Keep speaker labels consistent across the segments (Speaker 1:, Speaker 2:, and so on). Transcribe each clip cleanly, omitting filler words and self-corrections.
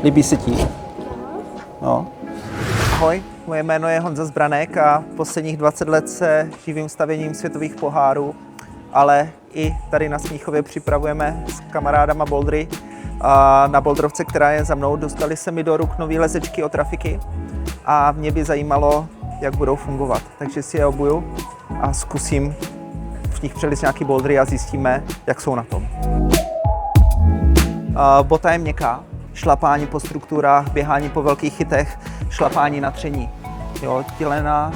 Speaker 1: Líbí se ti? No. Ahoj, moje jméno je Honza Zbranek a posledních 20 let se živím stavěním světových pohárů, ale i tady na Smíchově připravujeme s kamarádama bouldery na bouldrovce, která je za mnou. Dostali se mi do ruk nový lezečky od Trafiky a mě by zajímalo, jak budou fungovat. Takže si je obuju a zkusím v nich přelít nějaký bouldery a zjistíme, jak jsou na tom. Bota je měkká, šlapání po strukturách, běhání po velkých chytech, šlapání na tření. Jo, tělená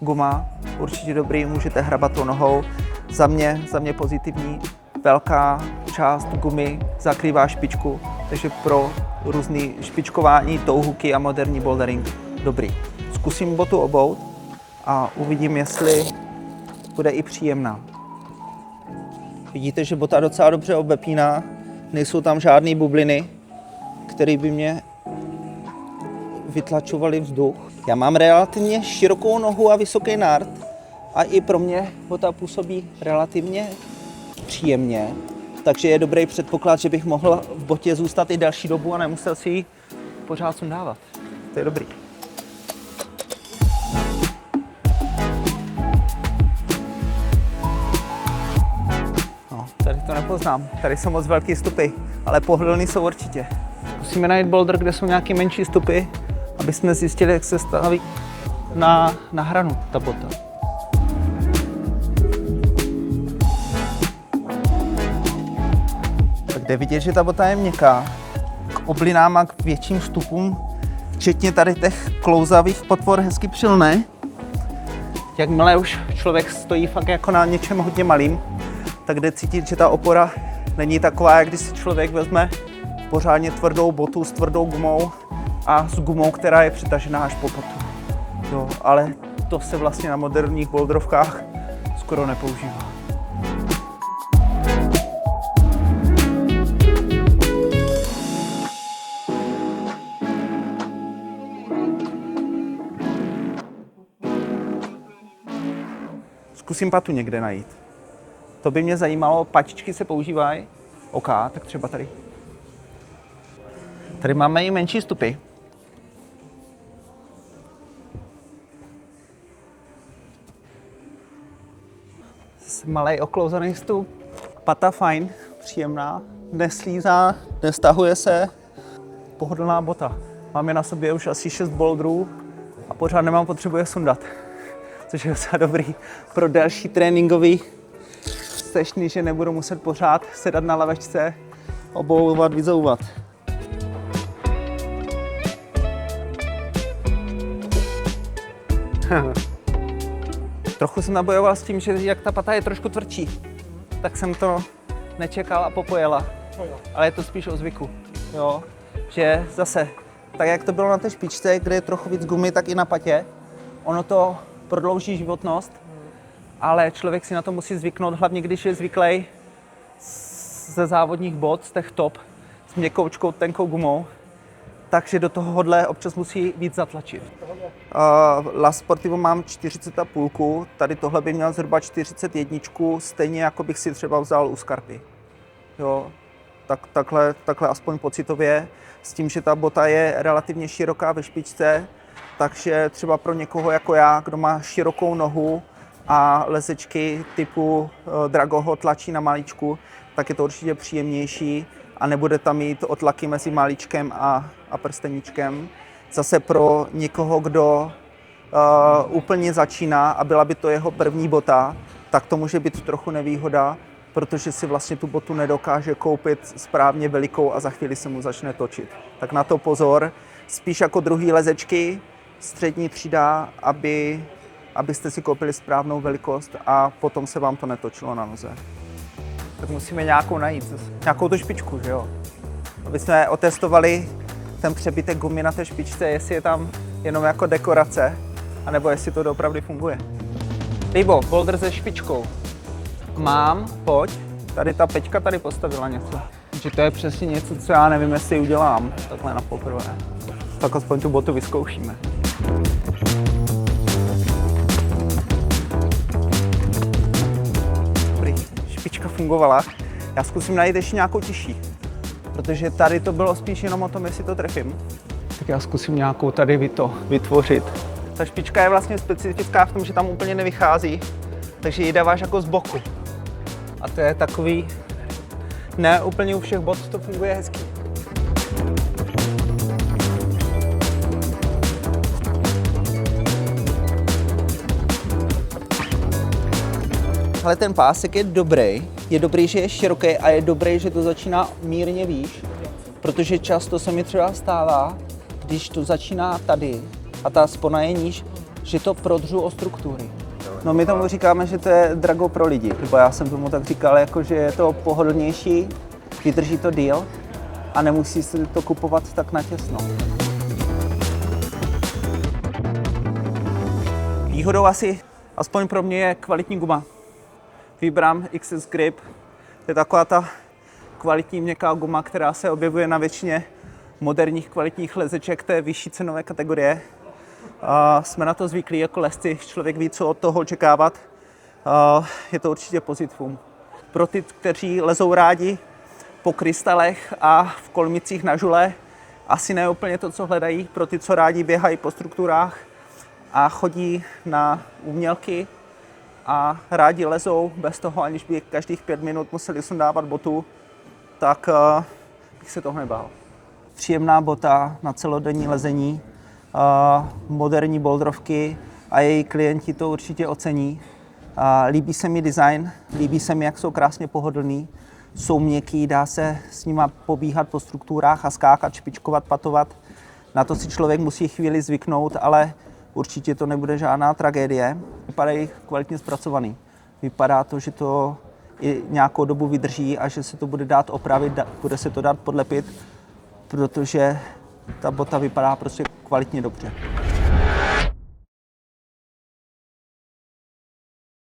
Speaker 1: guma, určitě dobrý, můžete hrabat tou nohou. Za mě pozitivní, velká část gumy zakrývá špičku, takže pro různý špičkování, touhuky a moderní bouldering dobrý. Zkusím botu obout a uvidím, jestli bude i příjemná. Vidíte, že bota docela dobře obepíná, nejsou tam žádné bubliny, které by mě vytlačovaly vzduch. Já mám relativně širokou nohu a vysoký nárt a i pro mě bota působí relativně příjemně, takže je dobrý předpoklad, že bych mohl v botě zůstat i delší dobu a nemusel si ji pořád sundávat. To je dobrý. No, tady to nepoznám. Tady jsou moc velký stupy, ale pohodlný jsou určitě. Musíme najít boulder, kde jsou nějaké menší stupy, aby jsme zjistili, jak se staví na hranu ta bota. Tak jde vidět, že ta bota je měkká. K oblinám a k větším vstupům, včetně tady těch klouzavých potvor, hezky přilne. Jakmile už člověk stojí fakt jako na něčem hodně malým, tak jde cítit, že ta opora není taková, jak když si člověk vezme pořádně tvrdou botu s tvrdou gumou a s gumou, která je přitažená až po potu. Jo, ale to se vlastně na moderních bouldrovkách skoro nepoužívá. Zkusím patu někde najít. To by mě zajímalo, patičky se používají. OK, tak třeba tady. Tady máme i menší stupy. Malej oklouzaný stup. Pata fajn, příjemná, neslízá, nestahuje se. Pohodlná bota. Mám je na sobě už asi 6 boulderů a pořád nemám potřebu je sundat. Což je docela dobrý pro další tréninkový sešny, že nebudu muset pořád sedat na lavečce, obouvat, vyzouvat. Trochu jsem nabojoval s tím, že jak ta pata je trošku tvrdší, tak jsem to nečekal a popojela. Ale je to spíš o zvyku. Jo? Že zase, tak jak to bylo na té špičce, kde je trochu víc gumy, tak i na patě, ono to prodlouží životnost, ale člověk si na to musí zvyknout, hlavně když je zvyklý ze závodních bot, z těch top, s měkoučkou, tenkou gumou, takže do tohohle občas musí víc zatlačit. La Sportivo mám 40,5, tady tohle by měl zhruba 41, stejně jako bych si třeba vzal u Scarpy. Jo, takhle aspoň pocitově, s tím, že ta bota je relativně široká ve špičce, takže třeba pro někoho jako já, kdo má širokou nohu a lezečky typu Dragoho tlačí na malíčku, tak je to určitě příjemnější a nebude tam mít otlaky mezi malíčkem a prsteníčkem. Zase pro někoho, kdo úplně začíná a byla by to jeho první bota, tak to může být trochu nevýhoda, protože si vlastně tu botu nedokáže koupit správně velikou a za chvíli se mu začne točit. Tak na to pozor, spíš jako druhý lezečky, střední třída, abyste si koupili správnou velikost a potom se vám to netočilo na noze. Tak musíme nějakou najít, nějakou tu špičku, že jo? Aby jsme otestovali ten přebytek gumy na té špičce, jestli je tam jenom jako dekorace, anebo jestli to opravdu funguje. Libo, boulder se špičkou. Mám, pojď. Tady ta Peťka tady postavila něco. Takže to je přesně něco, co já nevím, jestli udělám takhle na poprvé. Tak aspoň tu botu vyzkoušíme. Dobrý, špička fungovala. Já zkusím najít ještě nějakou těžší. protože tady to bylo spíš jenom o tom, jestli to trefím. Tak já zkusím nějakou tady vytvořit. Ta špička je vlastně specifická v tom, že tam úplně nevychází, takže ji dáváš jako z boku. A to je takový, ne úplně u všech bot to funguje hezky. Ale ten pásek je dobrý, že je široký a je dobrý, že to začíná mírně výš, protože často se mi třeba stává, když to začíná tady a ta spona je níž, že to prodřu o struktury. No my tomu říkáme, že to je drago pro lidi, nebo já jsem tomu tak říkal, jako, že je to pohodlnější, vydrží to díl a nemusí si to kupovat tak natěsno. Výhodou asi, aspoň pro mě, je kvalitní guma. Vibram XS Grip, to je taková ta kvalitní měkká guma, která se objevuje na většině moderních kvalitních lezeček té vyšší cenové kategorie. Jsme na to zvyklí jako lezci, člověk ví, co od toho očekávat. Je to určitě pozitivum. Pro ty, kteří lezou rádi po krystalech a v kolmicích na žule, asi ne úplně to, co hledají. Pro ty, co rádi běhají po strukturách a chodí na umělky a rádi lezou bez toho, aniž by každých 5 minut museli sundávat botu, tak bych se toho nebál. Příjemná bota na celodenní lezení, moderní bouldrovky a její klienti to určitě ocení. Líbí se mi design, líbí se mi, jak jsou krásně pohodlný, jsou měkký, dá se s nima pobíhat po strukturách a skákat, špičkovat, patovat. Na to si člověk musí chvíli zvyknout, ale určitě to nebude žádná tragédie. Vypadají kvalitně zpracovaný. Vypadá to, že to i nějakou dobu vydrží a že se to bude dát opravit, bude se to dát podlepit, protože ta bota vypadá prostě kvalitně dobře.